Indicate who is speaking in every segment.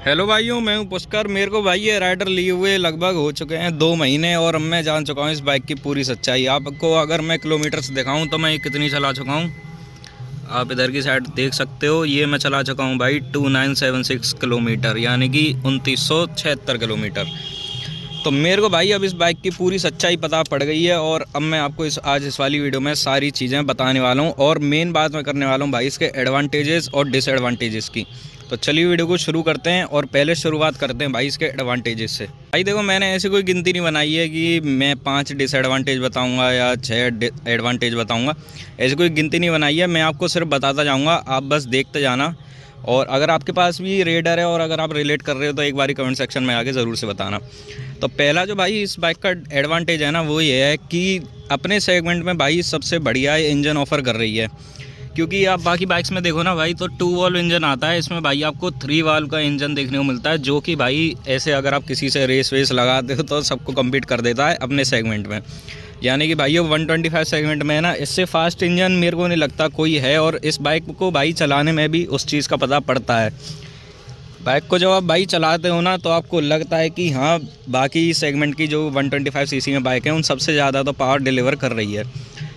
Speaker 1: Hello भाइयों, मैं हूं पुष्कर। मेरे को भाई ये राइडर लिए हुए लगभग हो चुके हैं 2 महीने और अब मैं जान चुका हूं इस बाइक की पूरी सच्चाई। आपको अगर मैं किलोमीटर से दिखाऊं तो मैं कितनी चला चुका हूं, आप इधर की साइड देख सकते हो। ये मैं चला चुका हूं भाई 2976 किलोमीटर, यानी कि 2976 किलोमीटर। तो मेरे को भाई अब इस बाइक की पूरी सच्चाई पता पड़ गई है और अब मैं आपको आज इस वाली वीडियो में सारी चीज़ें बताने वाला हूँ और मेन बात मैं करने वाला हूँ भाई इसके एडवांटेजेस और डिसएडवांटेजेस की। तो चलिए वीडियो को शुरू करते हैं और पहले शुरुआत करते हैं भाई इसके एडवांटेजेस से। भाई देखो, मैंने ऐसी कोई गिनती नहीं बनाई है कि मैं 5 डिसएडवांटेज बताऊंगा या 6 एडवांटेज बताऊंगा, ऐसी कोई गिनती नहीं बनाई है। मैं आपको सिर्फ बताता जाऊंगा, आप बस देखते जाना। और अगर आपके पास भी रेडर है और अगर आप रिलेट कर रहे हो तो एक बार कमेंट सेक्शन में आके ज़रूर से बताना। तो पहला जो भाई इस बाइक का एडवांटेज है ना, वो ये है कि अपने सेगमेंट में भाई सबसे बढ़िया इंजन ऑफ़र कर रही है। क्योंकि आप बाकी बाइक्स में देखो ना भाई, तो 2 वाल्व इंजन आता है, इसमें भाई आपको 3 वाल्व का इंजन देखने को मिलता है, जो कि भाई ऐसे अगर आप किसी से रेस वेस लगाते हो तो सबको कम्पीट कर देता है अपने सेगमेंट में। यानी कि भाई ये 125 सेगमेंट में है ना, इससे फास्ट इंजन मेरे को नहीं लगता कोई है। और इस बाइक को भाई चलाने में भी उस चीज़ का पता पड़ता है। बाइक को जब आप भाई चलाते हो ना तो आपको लगता है कि हाँ, बाकी सेगमेंट की जो 125 सीसी में बाइक है उन सबसे ज़्यादा तो पावर डिलीवर कर रही है।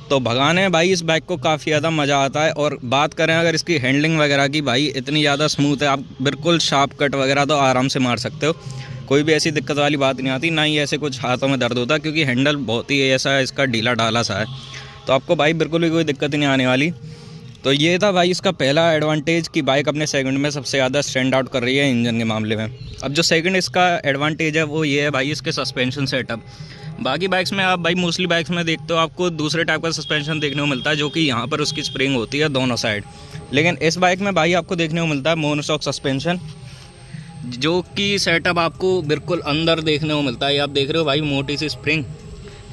Speaker 1: तो भगाने में भाई इस बाइक को काफ़ी ज़्यादा मज़ा आता है। और बात करें अगर इसकी हैंडलिंग वगैरह की, भाई इतनी ज़्यादा स्मूथ है, आप बिल्कुल शार्प कट वगैरह तो आराम से मार सकते हो। कोई भी ऐसी दिक्कत वाली बात नहीं आती, ना ही ऐसे कुछ हाथों में दर्द होता, क्योंकि हैंडल बहुत ही ऐसा इसका ढीला ढाला सा है। तो आपको भाई बिल्कुल भी कोई दिक्कत नहीं आने वाली। तो ये था भाई इसका पहला एडवांटेज कि बाइक अपने सेगमेंट में सबसे ज़्यादा स्टैंड आउट कर रही है इंजन के मामले में। अब जो सेकंड इसका एडवांटेज है वो ये है भाई इसके सस्पेंशन सेटअप। बाकी बाइक्स में आप भाई मोस्टली बाइक्स में देखते हो आपको दूसरे टाइप का सस्पेंशन देखने को मिलता है, जो कि यहाँ पर उसकी स्प्रिंग होती है दोनों साइड। लेकिन इस बाइक में भाई आपको देखने को मिलता है मोनोशॉक सस्पेंशन, जो कि सेटअप आपको बिल्कुल अंदर देखने को मिलता है। आप देख रहे हो भाई मोटी सी स्प्रिंग,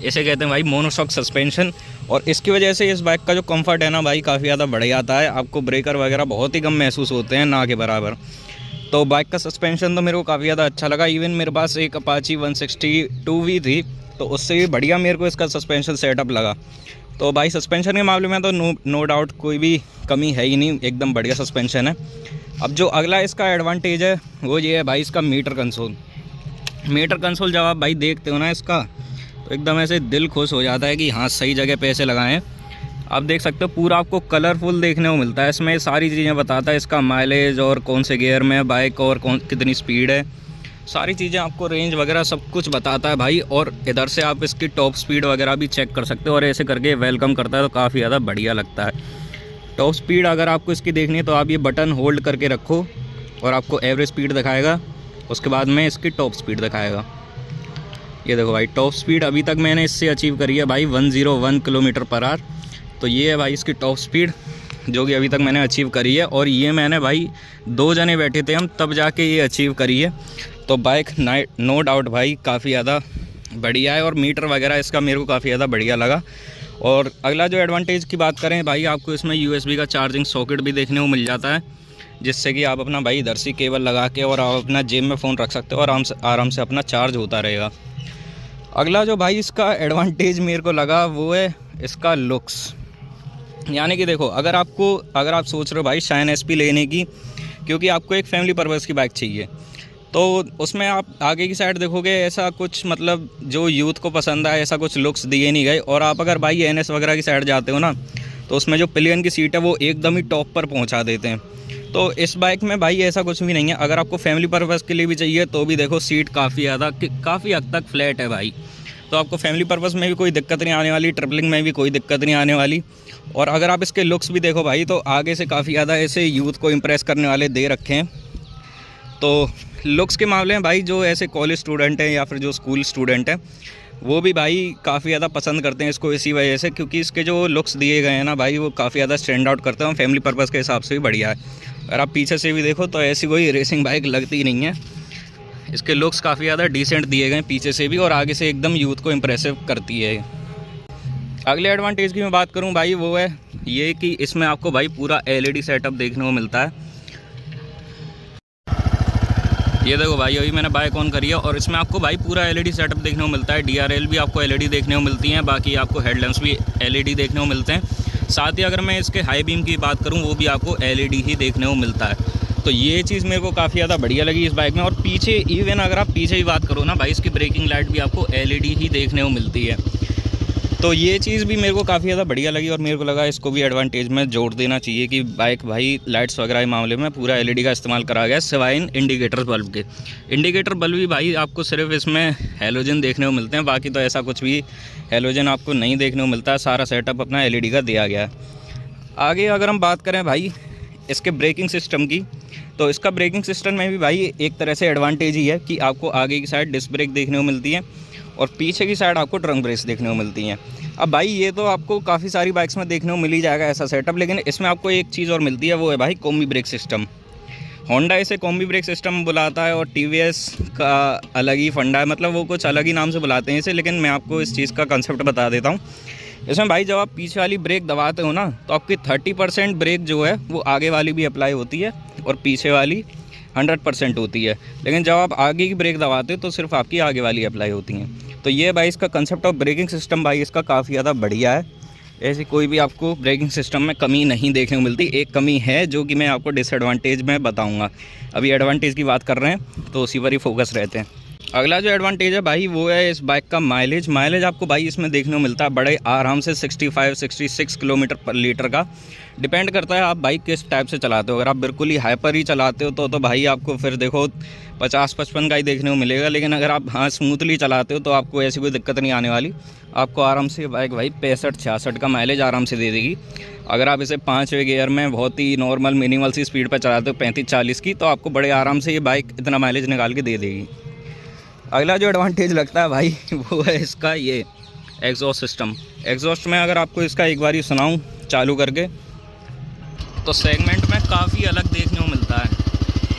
Speaker 1: इसे कहते हैं भाई मोनोशॉक सस्पेंशन। और इसकी वजह से इस बाइक का जो कंफर्ट है ना भाई काफ़ी ज़्यादा बढ़ जाता है। आपको ब्रेकर वगैरह बहुत ही कम महसूस होते हैं, ना के बराबर। तो बाइक का सस्पेंशन तो मेरे को काफ़ी ज़्यादा अच्छा लगा। इवन मेरे पास एक अपाची 162V थी, तो उससे भी बढ़िया मेरे को इसका सस्पेंशन सेटअप लगा। तो भाई सस्पेंशन के मामले में तो नो डाउट कोई भी कमी है ही नहीं, एकदम बढ़िया सस्पेंशन है। अब जो अगला इसका एडवांटेज है वो ये है भाई इसका मीटर कंसोल। मीटर कंसोल जब आप भाई देखते हो ना इसका, तो एकदम ऐसे दिल खुश हो जाता है कि हाँ, सही जगह पैसे लगाएं। आप देख सकते हो पूरा आपको कलरफुल देखने को मिलता है। इसमें सारी चीज़ें बताता है, इसका माइलेज और कौन से गियर में बाइक और कितनी स्पीड है, सारी चीज़ें आपको रेंज वगैरह सब कुछ बताता है भाई। और इधर से आप इसकी टॉप स्पीड वगैरह भी चेक कर सकते हो और ऐसे करके वेलकम करता है, तो काफ़ी ज़्यादा बढ़िया लगता है। टॉप स्पीड अगर आपको इसकी देखनी है तो आप ये बटन होल्ड करके रखो और आपको एवरेज स्पीड दिखाएगा, उसके बाद में इसकी टॉप स्पीड दिखाएगा। ये देखो भाई, टॉप स्पीड अभी तक मैंने इससे अचीव करी है भाई 101 किलोमीटर पर आवर। तो ये है भाई इसकी टॉप स्पीड जो कि अभी तक मैंने अचीव करी है। और ये मैंने भाई 2 जने बैठे थे हम, तब जाके ये अचीव करी है। तो बाइक नो डाउट भाई काफ़ी ज़्यादा बढ़िया है और मीटर वगैरह इसका मेरे को काफ़ी ज़्यादा बढ़िया लगा। और अगला जो एडवांटेज की बात करें भाई, आपको इसमें USB का चार्जिंग सॉकेट भी देखने को मिल जाता है, जिससे कि आप अपना भाई इधर से केबल लगा के और आप अपना जेब में फ़ोन रख सकते हो और आराम से अपना चार्ज होता रहेगा। अगला जो भाई इसका एडवांटेज मेरे को लगा वो है इसका लुक्स। यानी कि देखो, अगर आप सोच रहे हो भाई शाइन SP लेने की, क्योंकि आपको एक फैमिली पर्पज़ की बाइक चाहिए, तो उसमें आप आगे की साइड देखोगे ऐसा कुछ मतलब जो यूथ को पसंद आए ऐसा कुछ लुक्स दिए नहीं गए। और आप अगर भाई NS वगैरह की साइड जाते हो ना, तो उसमें जो पिलियन की सीट है वो एकदम ही टॉप पर पहुंचा देते हैं। तो इस बाइक में भाई ऐसा कुछ भी नहीं है। अगर आपको फैमिली पर्पज़ के लिए भी चाहिए तो भी देखो सीट काफ़ी हद तक फ्लैट है भाई, तो आपको फैमिली पर्पज़ में भी कोई दिक्कत नहीं आने वाली, ट्रिपलिंग में भी कोई दिक्कत नहीं आने वाली। और अगर आप इसके लुक्स भी देखो भाई, तो आगे से काफ़ी ज़्यादा ऐसे यूथ को इम्प्रेस करने वाले दे रखे हैं। तो लुक्स के मामले में भाई जो ऐसे कॉलेज स्टूडेंट हैं या फिर जो स्कूल स्टूडेंट हैं, वो भी भाई काफ़ी ज़्यादा पसंद करते हैं इसको इसी वजह से, क्योंकि इसके जो लुक्स दिए गए हैं ना भाई, वो काफ़ी ज़्यादा स्टैंड आउट करते हैं। फैमिली पर्पज़ के हिसाब से भी बढ़िया है। अगर आप पीछे से भी देखो तो ऐसी कोई रेसिंग बाइक लगती नहीं है। इसके लुक्स काफ़ी ज़्यादा डिसेंट दिए गए पीछे से भी, और आगे से एकदम यूथ को इम्प्रेसिव करती है। अगले एडवांटेज की मैं बात करूं भाई, वो है ये कि इसमें आपको भाई पूरा LED सेटअप देखने को मिलता है। ये देखो भाई, अभी मैंने बाइक ऑन करी है और इसमें आपको भाई पूरा LED सेटअप देखने को मिलता है। DRL भी आपको LED देखने को मिलती हैं, बाकी आपको हेडलैम्प्स भी LED देखने को मिलते हैं। साथ ही अगर मैं इसके हाई बीम की बात करूं, वो भी आपको LED ही देखने को मिलता है। तो ये चीज़ मेरे को काफ़ी ज़्यादा बढ़िया लगी इस बाइक में। और पीछे इवन अगर आप पीछे ही बात करो ना भाई, इसकी ब्रेकिंग लाइट भी आपको LED ही देखने को मिलती है। तो ये चीज़ भी मेरे को काफ़ी ज़्यादा बढ़िया लगी और मेरे को लगा इसको भी एडवांटेज में जोड़ देना चाहिए कि बाइक भाई लाइट्स वगैरह के मामले में पूरा LED का इस्तेमाल करा गया, सिवाय इन इंडिकेटर बल्ब के। इंडिकेटर बल्ब भी भाई आपको सिर्फ इसमें हैलोजन देखने को मिलते हैं, बाकी तो ऐसा कुछ भी हैलोजन आपको नहीं देखने को मिलता है। सारा सेटअप अपना LED का दिया गया है। आगे अगर हम बात करें भाई इसके ब्रेकिंग सिस्टम की, तो इसका ब्रेकिंग सिस्टम में भी भाई एक तरह से एडवांटेज ही है कि आपको आगे की साइड डिस्क ब्रेक देखने को मिलती है और पीछे की साइड आपको ट्रंक ब्रेक देखने को मिलती हैं। अब भाई ये तो आपको काफ़ी सारी बाइक्स में देखने को मिल ही जाएगा ऐसा सेटअप, लेकिन इसमें आपको एक चीज़ और मिलती है, वो है भाई कॉम्बी ब्रेक सिस्टम। होंडा इसे कॉम्बी ब्रेक सिस्टम बुलाता है और TVS का अलग ही फंडा है, मतलब वो कुछ अलग ही नाम से बुलाते हैं इसे, लेकिन मैं आपको इस चीज़ का कंसेप्ट बता देता हूँ। इसमें भाई जब आप पीछे वाली ब्रेक दबाते हो ना, तो आपकी 30% ब्रेक जो है वो आगे वाली भी अप्लाई होती है और पीछे वाली 100% होती है। लेकिन जब आप आगे की ब्रेक दबाते हो तो सिर्फ आपकी आगे वाली अप्लाई होती हैं। तो ये भाई इसका कंसेप्ट ऑफ ब्रेकिंग सिस्टम भाई इसका काफ़ी ज़्यादा बढ़िया है। ऐसी कोई भी आपको ब्रेकिंग सिस्टम में कमी नहीं देखने को मिलती। एक कमी है जो कि मैं आपको डिसएडवांटेज में बताऊँगा। अभी एडवांटेज की बात कर रहे हैं तो उसी पर ही फोकस रहते हैं। अगला जो एडवांटेज है भाई वो है इस बाइक का माइलेज। माइलेज आपको भाई इसमें देखने को मिलता है बड़े आराम से 65-66 किलोमीटर पर लीटर का। डिपेंड करता है आप बाइक किस टाइप से चलाते हो। अगर आप बिल्कुल ही हाइपर ही चलाते हो तो भाई आपको फिर देखो 50-55 का ही देखने को मिलेगा। लेकिन अगर आप स्मूथली चलाते हो तो आपको ऐसी कोई दिक्कत नहीं आने वाली। आपको आराम से बाइक भाई 65-66 का माइलेज आराम से दे देगी। अगर आप इसे 5वें गियर में बहुत ही नॉर्मल मिनिमल सी स्पीड पर चलाते हो 35-40 की, तो आपको बड़े आराम से ये बाइक इतना माइलेज निकाल के दे देगी। अगला जो एडवांटेज लगता है भाई वो है इसका ये एग्जॉस्ट सिस्टम। एग्जॉस्ट में अगर आपको इसका एक बार ही सुनाऊँ चालू करके, तो सेगमेंट में काफ़ी अलग देखने को मिलता है।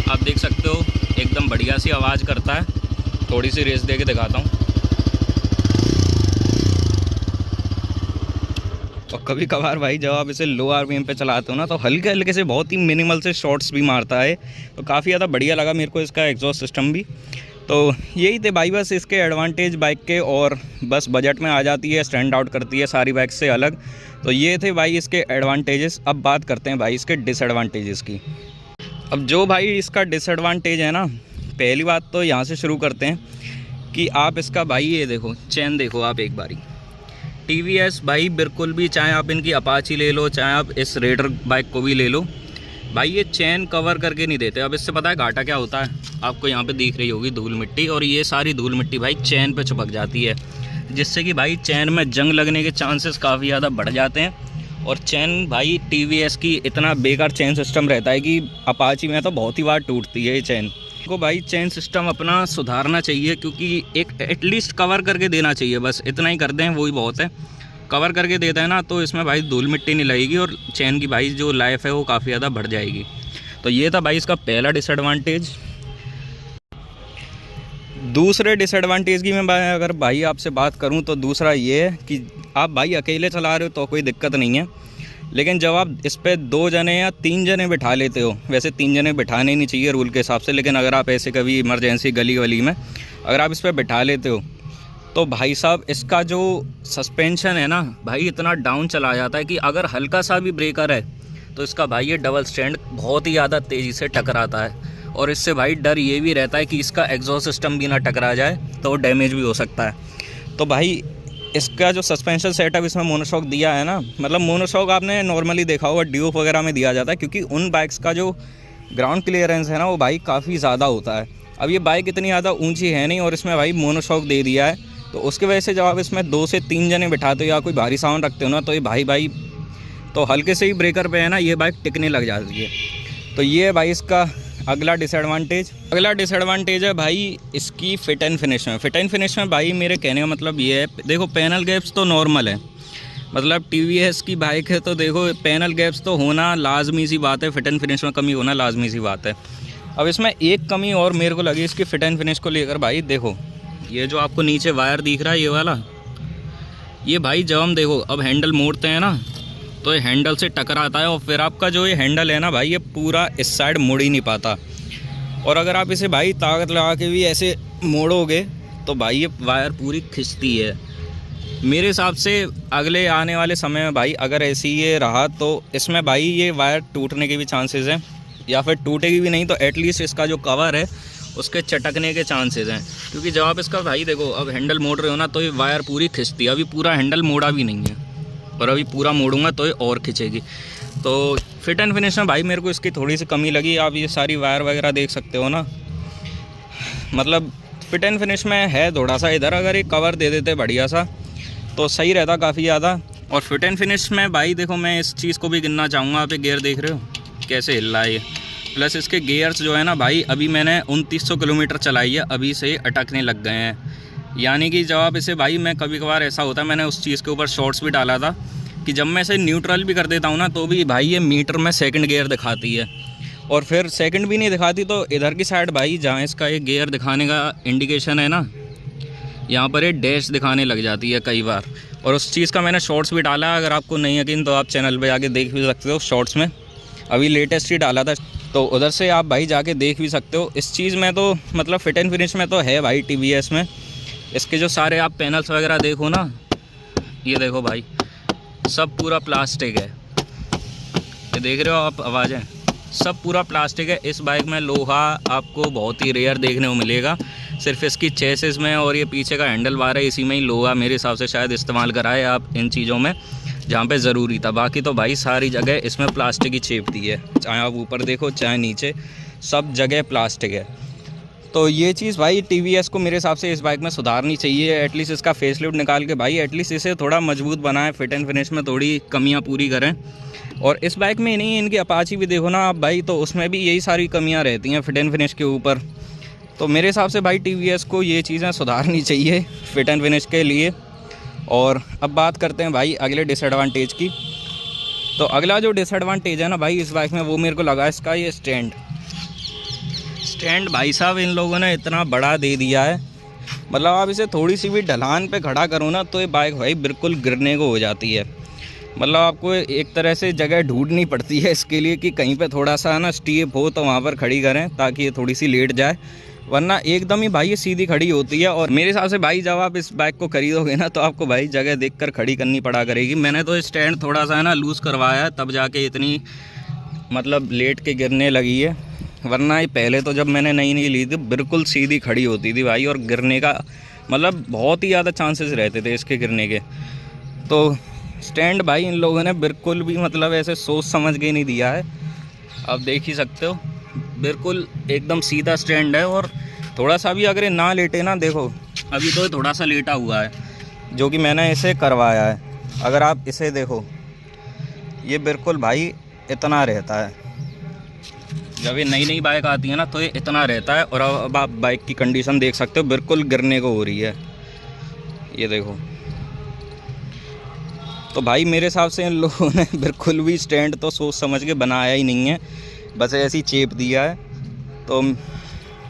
Speaker 1: आप देख सकते हो एकदम बढ़िया सी आवाज़ करता है। थोड़ी सी रेस दे के दिखाता हूँ। और कभी कभार भाई जब आप इसे लो RPM पे चलाते हो ना, तो हल्के हल्के से बहुत ही मिनिमल से शॉट्स भी मारता है। तो काफ़ी ज़्यादा बढ़िया लगा मेरे को इसका एग्जॉस्ट सिस्टम भी। तो यही थे भाई बस इसके एडवांटेज बाइक के, और बस बजट में आ जाती है, स्टैंड आउट करती है सारी बाइक से अलग। तो ये थे भाई इसके एडवांटेजेस। अब बात करते हैं भाई इसके डिसएडवांटेजेस की। अब जो भाई इसका डिसएडवांटेज है ना, पहली बात तो यहाँ से शुरू करते हैं कि आप इसका भाई ये देखो चैन देखो आप एक बारी। TVS भाई बिल्कुल भी, चाहे आप इनकी अपाची ले लो, चाहे आप इस रेडर बाइक को भी ले लो, भाई ये चैन कवर करके नहीं देते। अब इससे पता है घाटा क्या होता है, आपको यहाँ पे दिख रही होगी धूल मिट्टी, और ये सारी धूल मिट्टी भाई चैन पे चिपक जाती है, जिससे कि भाई चैन में जंग लगने के चांसेस काफ़ी ज़्यादा बढ़ जाते हैं। और चैन भाई TVS की इतना बेकार चैन सिस्टम रहता है कि अपाची में तो बहुत ही बार टूटती है ये चैन को। भाई चैन सिस्टम अपना सुधारना चाहिए, क्योंकि एक एटलीस्ट कवर करके देना चाहिए। बस इतना ही कर दें वही बहुत है। कवर करके देता है ना तो इसमें भाई धूल मिट्टी नहीं लगेगी और चैन की भाई जो लाइफ है वो काफ़ी ज़्यादा बढ़ जाएगी। तो ये था भाई इसका पहला डिसएडवांटेज। दूसरे डिसएडवांटेज की मैं अगर भाई आपसे बात करूं तो दूसरा ये है कि आप भाई अकेले चला रहे हो तो कोई दिक्कत नहीं है, लेकिन जब आप इस पर 2 जने या 3 जने बिठा लेते हो, वैसे 3 जने बिठाने नहीं चाहिए रूल के हिसाब से, लेकिन अगर आप ऐसे कभी इमरजेंसी गली वली में अगर आप इस पर बिठा लेते हो तो भाई साहब इसका जो सस्पेंशन है ना भाई इतना डाउन चला जाता है कि अगर हल्का सा भी ब्रेकर है तो इसका भाई ये डबल स्टैंड बहुत ही ज़्यादा तेज़ी से टकराता है। और इससे भाई डर ये भी रहता है कि इसका एग्जॉस्ट सिस्टम भी ना टकरा जाए तो डैमेज भी हो सकता है। तो भाई इसका जो सस्पेंशन सेटअप इसमें मोनोशॉक दिया है ना, मतलब मोनोशॉक आपने नॉर्मली देखा होगा ड्यूक वगैरह में दिया जाता है, क्योंकि उन बाइक्स का जो ग्राउंड क्लियरेंस है ना वो भाई काफ़ी ज़्यादा होता है। अब ये बाइक इतनी ज़्यादा ऊँची है नहीं और इसमें भाई मोनोशॉक दे दिया है, तो उसकी वजह से जब आप इसमें 2 से 3 जने बिठाते हो या कोई भारी सामान रखते हो ना, तो ये भाई तो हल्के से ही ब्रेकर पे है ना ये बाइक टिकने लग जाती है। तो ये है भाई इसका अगला डिसएडवांटेज। अगला डिसएडवांटेज है भाई इसकी फिट एंड फिनिश में। फिट एंड फिनिश में भाई मेरे कहने का मतलब ये है, देखो पैनल गैप्स तो नॉर्मल है, मतलब TVS की बाइक है तो देखो पैनल गैप्स तो होना लाजमी सी बात है, फिट एंड फिनिश में कमी होना लाजमी सी बात है। अब इसमें एक कमी और मेरे को लगी इसकी फिट एंड फिनिश को लेकर भाई, देखो ये जो आपको नीचे वायर दिख रहा है ये वाला, ये भाई जब हम देखो अब हैंडल मोड़ते हैं ना तो ये हैंडल से टकराता है और फिर आपका जो ये हैंडल है ना भाई ये पूरा इस साइड मुड़ ही नहीं पाता। और अगर आप इसे भाई ताकत लगा के भी ऐसे मोड़ोगे तो भाई ये वायर पूरी खिंचती है। मेरे हिसाब से अगले आने वाले समय में भाई अगर ऐसे ये रहा तो इसमें भाई ये वायर टूटने के भी चांसेस हैं। या फिर टूटेगी भी नहीं तो एटलीस्ट इसका जो कवर है उसके चटकने के चांसेस हैं, क्योंकि जब आप इसका भाई देखो अब हैंडल मोड़ रहे हो ना तो ये वायर पूरी खिंचती है। अभी पूरा हैंडल मोड़ा भी नहीं है और अभी पूरा मोड़ूंगा तो ये और खिंचेगी। तो फिट एंड फिनिश में भाई मेरे को इसकी थोड़ी सी कमी लगी। आप ये सारी वायर वगैरह देख सकते हो ना, मतलब फिट एंड फिनिश में है थोड़ा सा इधर, अगर ये कवर दे देते बढ़िया सा तो सही रहता काफ़ी ज़्यादा। और फिट एंड फिनिश में भाई देखो मैं इस चीज़ को भी गिनना चाहूँगा। आप ये गियर देख रहे हो कैसे हिल रहा है ये, प्लस इसके गियर्स जो है ना भाई अभी मैंने 2900 किलोमीटर चलाई है, अभी से अटकने लग गए हैं। यानी कि जब आप इसे भाई मैं कभी कभार ऐसा होता है, मैंने उस चीज़ के ऊपर शॉर्ट्स भी डाला था कि जब मैं इसे न्यूट्रल भी कर देता हूँ ना तो भी भाई ये मीटर में सेकंड गियर दिखाती है। और फिर सेकंड भी नहीं दिखाती तो इधर की साइड भाई जहाँ इसका ये गियर दिखाने का इंडिकेशन है ना, यहाँ पर ये डैश दिखाने लग जाती है कई बार। और उस चीज़ का मैंने शॉर्ट्स भी डाला है, अगर आपको नहीं यकीन तो आप चैनल पे जाके देख भी सकते हो। शॉर्ट्स में अभी लेटेस्ट ही डाला था तो उधर से आप भाई जाके देख भी सकते हो। इस चीज़ में तो मतलब फिट एंड फिनिश में तो है भाई TVS में। इसके जो सारे आप पैनल्स वगैरह देखो ना, ये देखो भाई सब पूरा प्लास्टिक है, ये देख रहे हो आप आवाज़ें, सब पूरा प्लास्टिक है। इस बाइक में लोहा आपको बहुत ही रेयर देखने को मिलेगा, सिर्फ इसकी चेसिस में और ये पीछे का हैंडल बार है इसी में ही लोहा मेरे हिसाब से शायद इस्तेमाल कराए आप इन चीज़ों में जहाँ पे ज़रूरी था। बाकी तो भाई सारी जगह इसमें प्लास्टिक ही चेप दी है, चाहे आप ऊपर देखो चाहे नीचे, सब जगह प्लास्टिक है। तो ये चीज़ भाई TVS को मेरे हिसाब से इस बाइक में सुधारनी चाहिए। एटलीस्ट इसका फेसलिफ्ट निकाल के भाई एटलीस्ट इसे थोड़ा मजबूत बनाएं, फिट एंड फिनिश में थोड़ी कमियां पूरी करें। और इस बाइक में नहीं, इनकी अपाची भी देखो ना आप भाई, तो उसमें भी यही सारी कमियां रहती हैं फिट एंड फिनिश के ऊपर। तो मेरे हिसाब से भाई TVS को ये चीज़ें सुधारनी चाहिए फिट एंड फिनिश के लिए। और अब बात करते हैं भाई अगले डिसएडवांटेज की। तो अगला जो डिसएडवांटेज है ना भाई इस बाइक में, वो मेरे को लगा इसका ये स्टैंड भाई साहब इन लोगों ने इतना बड़ा दे दिया है, मतलब आप इसे थोड़ी सी भी ढलान पे खड़ा करो ना तो ये बाइक भाई बिल्कुल गिरने को हो जाती है। मतलब आपको एक तरह से जगह ढूंढनी पड़ती है इसके लिए कि कहीं पे थोड़ा सा ना स्टीप हो तो वहाँ पर खड़ी करें ताकि ये थोड़ी सी लेट जाए, वरना एकदम ही भाई ये सीधी खड़ी होती है। और मेरे हिसाब से भाई जब आप इस बाइक को खरीदोगे ना तो आपको भाई जगह देखकर खड़ी करनी पड़ा करेगी। मैंने तो स्टैंड थोड़ा सा है ना लूज़ करवाया है तब जाके इतनी मतलब लेट के गिरने लगी है, वरना ये पहले तो जब मैंने नई ली थी बिल्कुल सीधी खड़ी होती थी भाई, और गिरने का मतलब बहुत ही ज़्यादा चांसेस रहते थे इसके गिरने के। तो स्टैंड भाई इन लोगों ने बिल्कुल भी मतलब ऐसे सोच समझ के नहीं दिया है, आप देख ही सकते हो बिल्कुल एकदम सीधा स्टैंड है। और थोड़ा सा भी अगर ना लेटे ना, देखो अभी तो थोड़ा सा लेटा हुआ है जो कि मैंने इसे करवाया है, अगर आप इसे देखो ये बिल्कुल भाई इतना रहता है। जब ये नई बाइक आती है ना तो ये इतना रहता है। और अब आप बाइक की कंडीशन देख सकते हो बिल्कुल गिरने को हो रही है, ये देखो। तो भाई मेरे हिसाब से इन लोगों ने बिल्कुल भी स्टैंड तो सोच समझ के बनाया ही नहीं है, बस ऐसी चेप दिया है। तो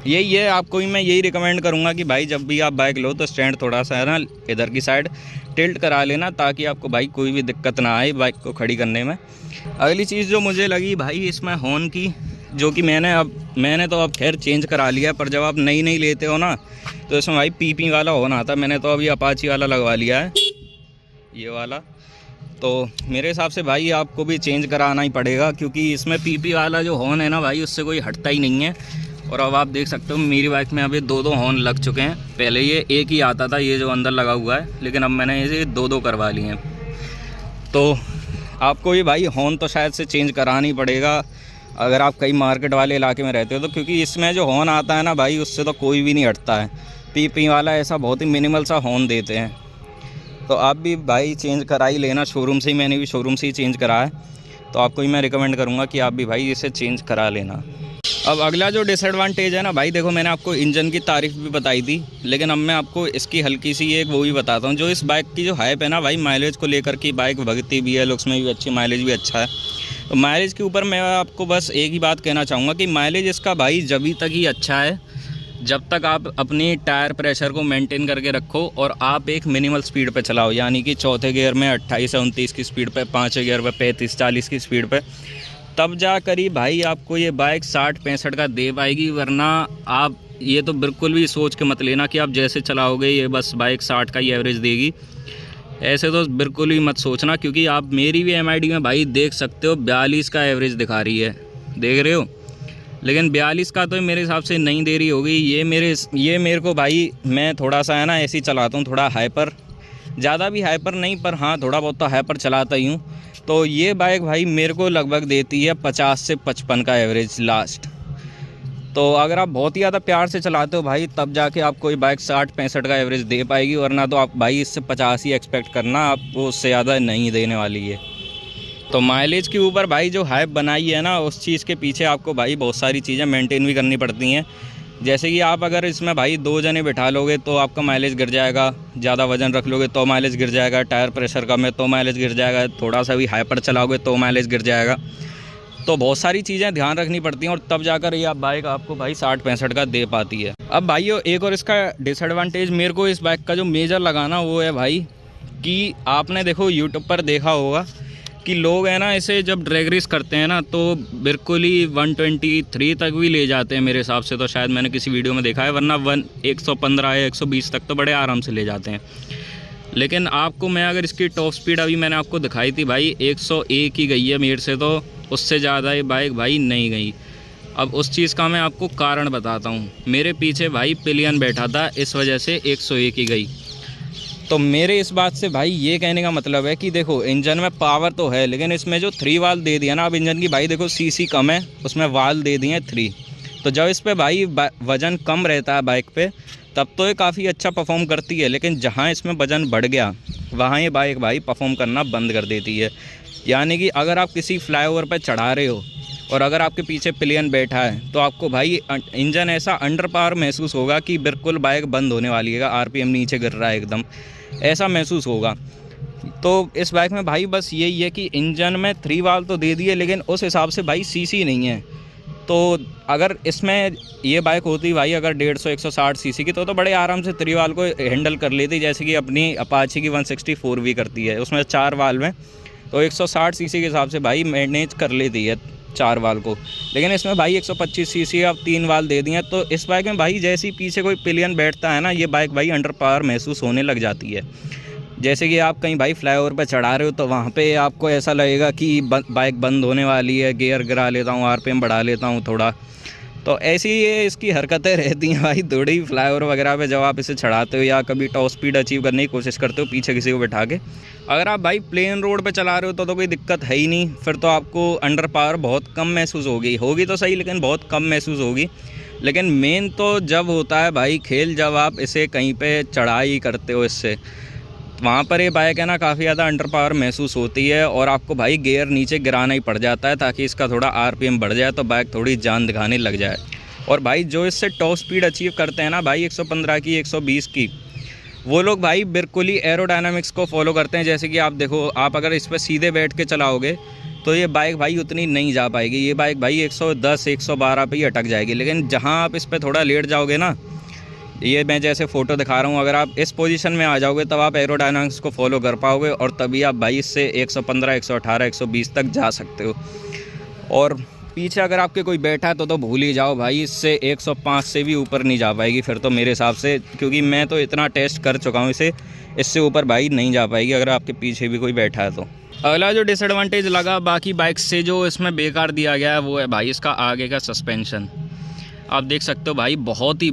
Speaker 1: यही है, आपको भी मैं यही रिकमेंड करूंगा कि भाई जब भी आप बाइक लो तो स्टैंड थोड़ा सा है ना इधर की साइड टिल्ट करा लेना, ताकि आपको भाई कोई भी दिक्कत ना आए बाइक को खड़ी करने में। अगली चीज़ जो मुझे लगी भाई इसमें हॉर्न की, जो कि मैंने तो अब खैर चेंज करा लिया, पर जब आप नई लेते हो ना तो इसमें भाई पीपी वाला हॉर्न आता है। मैंने तो अभी अपाची वाला लगवा लिया है, ये वाला। तो मेरे हिसाब से भाई आपको भी चेंज कराना ही पड़ेगा, क्योंकि इसमें पीपी वाला जो हॉर्न है ना भाई उससे कोई हटता ही नहीं है। और अब आप देख सकते हो मेरी बाइक में अभी 2 हॉर्न लग चुके हैं, पहले ये एक ही आता था ये जो अंदर लगा हुआ है, लेकिन अब मैंने इसे 2 करवा लिए हैं। तो आपको ये भाई हॉर्न तो शायद से चेंज कराना ही पड़ेगा अगर आप कई मार्केट वाले इलाके में रहते हो तो, क्योंकि इसमें जो हॉर्न आता है ना भाई उससे तो कोई भी नहीं हटता है। पीपी वाला ऐसा बहुत ही मिनिमल सा हॉर्न देते हैं। तो आप भी भाई चेंज करा ही लेना शोरूम से ही, मैंने भी शोरूम से ही चेंज करा है, तो आपको ही मैं रिकमेंड करूँगा कि आप भी भाई इसे चेंज करा लेना। अब अगला जो डिसएडवांटेज है ना भाई, देखो मैंने आपको इंजन की तारीफ़ भी बताई थी, लेकिन अब मैं आपको इसकी हल्की सी एक वो भी बताता हूँ। जो इस बाइक की जो हाइप है ना भाई माइलेज को लेकर की, बाइक भगती भी है, लुक्स में भी अच्छी, माइलेज भी अच्छा है। तो माइलेज के ऊपर मैं आपको बस एक ही बात कहना चाहूँगा कि माइलेज इसका भाई जभी तक ही अच्छा है जब तक आप अपनी टायर प्रेशर को मेंटेन करके रखो और आप एक मिनिमल स्पीड पे चलाओ, यानी कि चौथे गियर में 28 से 29 की स्पीड पे, पाँचवें गियर पे 35-40 की स्पीड पे, तब जा कर ही भाई आपको ये बाइक 60-65 का दे पाएगी। वरना आप ये तो बिल्कुल भी सोच के मत लेना कि आप जैसे चलाओगे ये बस बाइक 60 का ही एवरेज देगी, ऐसे तो बिल्कुल भी मत सोचना। क्योंकि आप मेरी भी MID में भाई देख सकते हो 42 का एवरेज दिखा रही है, देख रहे हो। लेकिन 42 का तो मेरे हिसाब से नहीं दे रही होगी। ये मेरे को भाई, मैं थोड़ा सा है ना ऐसे ही चलाता हूँ, थोड़ा हाइपर, ज़्यादा भी हाइपर नहीं, पर हाँ थोड़ा बहुत तो हाइपर चलाता ही हूँ। तो ये बाइक भाई मेरे को लगभग देती है 50 से 55 का एवरेज लास्ट। तो अगर आप बहुत ही ज़्यादा प्यार से चलाते हो भाई, तब जाके आपको ये बाइक 60-65 का एवरेज दे पाएगी, वरना तो आप भाई इससे 50 ही एक्सपेक्ट करना, आपको उससे ज़्यादा नहीं देने वाली है। तो माइलेज के ऊपर भाई जो हाइप बनाई है ना, उस चीज़ के पीछे आपको भाई बहुत सारी चीज़ें मेंटेन भी करनी पड़ती हैं। जैसे कि आप अगर इसमें भाई 2 जने बिठा लोगे तो आपका माइलेज गिर जाएगा, ज़्यादा वजन रख लोगे तो माइलेज गिर जाएगा, टायर प्रेशर कम है तो माइलेज गिर जाएगा, थोड़ा सा भी हाइपर चलाओगे तो माइलेज गिर जाएगा। तो बहुत सारी चीज़ें ध्यान रखनी पड़ती हैं और तब जाकर ये बाइक आपको भाई 60-65 का दे पाती है। अब भाई एक और इसका डिसएडवांटेज मेरे को इस बाइक का जो मेजर लगाना वो है भाई, कि आपने देखो यूट्यूब पर देखा होगा कि लोग है ना इसे जब ड्रैग रेस करते हैं ना, तो बिल्कुल ही 123 तक भी ले जाते हैं मेरे हिसाब से, तो शायद मैंने किसी वीडियो में देखा है, वरना 115 या 120 तक तो बड़े आराम से ले जाते हैं। लेकिन आपको मैं अगर इसकी टॉप स्पीड अभी मैंने आपको दिखाई थी भाई 101 ही गई है मेरे से, तो उससे ज़्यादा ये बाइक भाई नहीं गई। अब उस चीज़ का मैं आपको कारण बताता हूँ। मेरे पीछे भाई पिलियन बैठा था, इस वजह से 101 ही गई। तो मेरे इस बात से भाई ये कहने का मतलब है कि देखो इंजन में पावर तो है, लेकिन इसमें जो 3 वाल्व दे दिया ना, अब इंजन की भाई देखो सीसी कम है, उसमें वाल्व दे दिए 3। तो जब इस पे भाई वज़न कम रहता है बाइक पे, तब तो ये काफ़ी अच्छा परफॉर्म करती है, लेकिन जहाँ इसमें वज़न बढ़ गया वहाँ ये बाइक भाई परफॉर्म करना बंद कर देती है। यानी कि अगर आप किसी फ्लाईओवर पर चढ़ा रहे हो और अगर आपके पीछे पिलियन बैठा है, तो आपको भाई इंजन ऐसा अंडर पावर महसूस होगा कि बिल्कुल बाइक बंद होने वाली है, आरपीएम नीचे गिर रहा है एकदम, ऐसा महसूस होगा। तो इस बाइक में भाई बस यही है कि इंजन में 3 वाल्व तो दे दिए, लेकिन उस हिसाब से भाई सीसी नहीं है। तो अगर इसमें ये बाइक होती भाई अगर 150-160 सीसी की, तो बड़े आराम से 3 वाल्व को हैंडल कर लेती, जैसे कि अपनी अपाची की 164 भी करती है, उसमें 4 वाल्व हैं, तो 160 सीसी के हिसाब से भाई मैनेज कर लेती है 4 वाल्व को। लेकिन इसमें भाई 125 सीसी अब 3 वाल्व दे दिए हैं। तो इस बाइक में भाई जैसे ही पीछे कोई पिलियन बैठता है ना, ये बाइक भाई अंडर पावर महसूस होने लग जाती है। जैसे कि आप कहीं भाई फ्लाईओवर पर चढ़ा रहे हो, तो वहाँ पे आपको ऐसा लगेगा कि बाइक बंद होने वाली है, गियर गिरा लेता हूँ, आरपीएम बढ़ा लेता हूँ थोड़ा। तो ऐसी ये इसकी हरकतें रहती हैं भाई थोड़ी फ्लाईओवर वगैरह पे, जब आप इसे चढ़ाते हो या कभी टॉप स्पीड अचीव करने की कोशिश करते हो पीछे किसी को बैठा के। अगर आप भाई प्लेन रोड पे चला रहे हो तो कोई दिक्कत है ही नहीं, फिर तो आपको अंडर पावर बहुत कम महसूस होगी तो सही, लेकिन बहुत कम महसूस होगी। लेकिन मेन तो जब होता है भाई खेल, जब आप इसे कहीं पे चढ़ाई करते हो इससे, वहाँ पर ये बाइक है ना काफ़ी ज़्यादा अंडर पावर महसूस होती है और आपको भाई गियर नीचे गिराना ही पड़ जाता है ताकि इसका थोड़ा आरपीएम बढ़ जाए, तो बाइक थोड़ी जान दिखाने लग जाए। और भाई जो इससे टॉप स्पीड अचीव करते हैं ना भाई 115 की 120 की, वो लोग भाई बिल्कुल ही एरोडायनामिक्स को फॉलो करते हैं। जैसे कि आप देखो, आप अगर इस पर सीधे बैठ के चलाओगे तो ये बाइक भाई उतनी नहीं जा पाएगी, ये बाइक भाई 110-112 पे ही अटक जाएगी। लेकिन जहाँ आप इस पर थोड़ा लेट जाओगे ना, ये मैं जैसे फ़ोटो दिखा रहा हूँ, अगर आप इस पोजीशन में आ जाओगे तब आप एरोडायनामिक्स को फॉलो कर पाओगे और तभी आप भाई इससे 115, 118, 120 तक जा सकते हो। और पीछे अगर आपके कोई बैठा है तो भूल ही जाओ भाई, इससे 105 से भी ऊपर नहीं जा पाएगी फिर तो मेरे हिसाब से, क्योंकि मैं तो इतना टेस्ट कर चुका हूँ इसे, इससे ऊपर भाई नहीं जा पाएगी अगर आपके पीछे भी कोई बैठा है तो। अगला जो डिसएडवांटेज लगा बाकी बाइक से जो इसमें बेकार दिया गया है, वो है भाई इसका आगे का सस्पेंशन। आप देख सकते हो भाई बहुत ही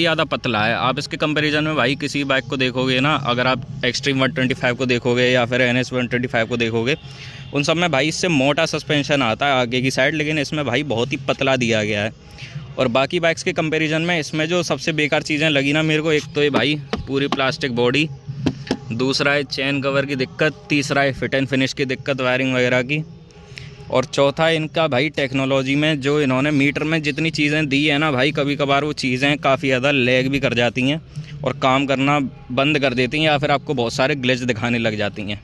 Speaker 1: ज़्यादा पतला है। आप इसके कंपैरिजन में भाई किसी बाइक को देखोगे ना, अगर आप एक्सट्रीम 125 को देखोगे या फिर NS 125 को देखोगे, उन सब में भाई इससे मोटा सस्पेंशन आता है आगे की साइड, लेकिन इसमें भाई बहुत ही पतला दिया गया है। और बाकी बाइक्स के कंपैरिजन में इसमें जो सबसे बेकार चीज़ें लगी ना मेरे को, एक तो ये भाई पूरी प्लास्टिक बॉडी, दूसरा है चेन कवर की दिक्कत, तीसरा है फिट एंड फिनिश की दिक्कत वायरिंग वगैरह की, और चौथा इनका भाई टेक्नोलॉजी में जो इन्होंने मीटर में जितनी चीज़ें दी है ना भाई, कभी कभार वो चीज़ें काफ़ी ज़्यादा लैग भी कर जाती हैं और काम करना बंद कर देती हैं या फिर आपको बहुत सारे ग्लिच दिखाने लग जाती हैं।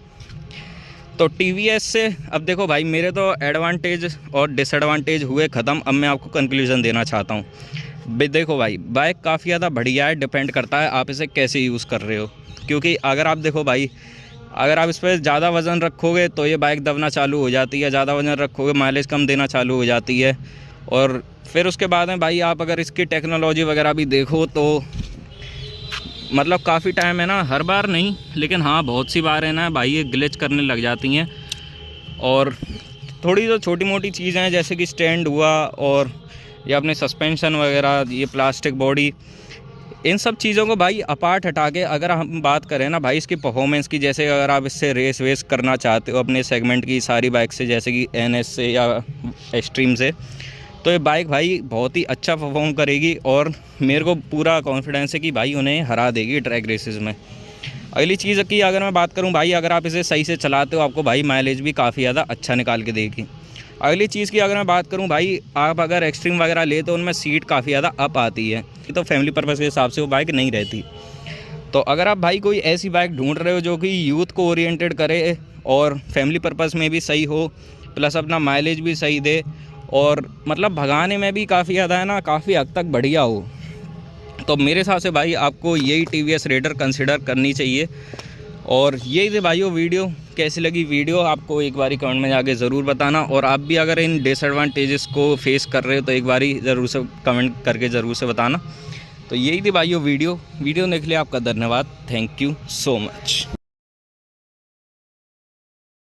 Speaker 1: तो TVS से अब देखो भाई, मेरे तो एडवांटेज और डिसएडवांटेज हुए ख़त्म। अब मैं आपको कंक्लूजन देना चाहता हूँ। देखो भाई, बाइक काफ़ी ज़्यादा बढ़िया है, डिपेंड करता है आप इसे कैसे यूज़ कर रहे हो। क्योंकि अगर आप देखो भाई, अगर आप इस पर ज़्यादा वज़न रखोगे तो ये बाइक दबना चालू हो जाती है, ज़्यादा वज़न रखोगे माइलेज कम देना चालू हो जाती है। और फिर उसके बाद में भाई आप अगर इसकी टेक्नोलॉजी वगैरह भी देखो तो मतलब काफ़ी टाइम है ना, हर बार नहीं लेकिन हाँ बहुत सी बार है ना भाई ये ग्लिच करने लग जाती हैं। और थोड़ी जो छोटी मोटी चीज़ें हैं जैसे कि स्टैंड हुआ और ये अपने सस्पेंशन वगैरह, ये प्लास्टिक बॉडी, इन सब चीज़ों को भाई अपार्ट हटा के अगर हम बात करें ना भाई इसकी परफॉर्मेंस की, जैसे अगर आप इससे रेस वेस करना चाहते हो अपने सेगमेंट की सारी बाइक से, जैसे कि NS से या एक्सट्रीम से, तो ये बाइक भाई बहुत ही अच्छा परफॉर्म करेगी और मेरे को पूरा कॉन्फिडेंस है कि भाई उन्हें हरा देगी ट्रैक रेसेस में। अगली चीज़ की अगर मैं बात करूं भाई, अगर आप इसे सही से चलाते हो आपको भाई माइलेज भी काफ़ी ज़्यादा अच्छा निकाल के देगी। अगली चीज़ की अगर मैं बात करूं भाई, आप अगर एक्सट्रीम वगैरह ले तो उनमें सीट काफ़ी ज़्यादा अप आती है, तो फैमिली पर्पज़ के हिसाब से वो बाइक नहीं रहती। तो अगर आप भाई कोई ऐसी बाइक ढूंढ रहे हो जो कि यूथ को ओरिएंटेड करे और फैमिली पर्पज़ में भी सही हो, प्लस अपना माइलेज भी सही दे और मतलब भगाने में भी काफ़ी ज़्यादा है ना, काफ़ी हद तक बढ़िया हो, तो मेरे हिसाब से भाई आपको यही TVS रेडर कंसिडर करनी चाहिए। और यही थे भाइयों वीडियो। कैसी लगी वीडियो आपको एक बारी कमेंट में जाके ज़रूर बताना, और आप भी अगर इन डिसएडवांटेजेस को फेस कर रहे हो तो एक बारी ज़रूर से कमेंट करके ज़रूर से बताना। तो यही थी भाइयों वीडियो देखने के लिए आपका धन्यवाद। Thank you so much.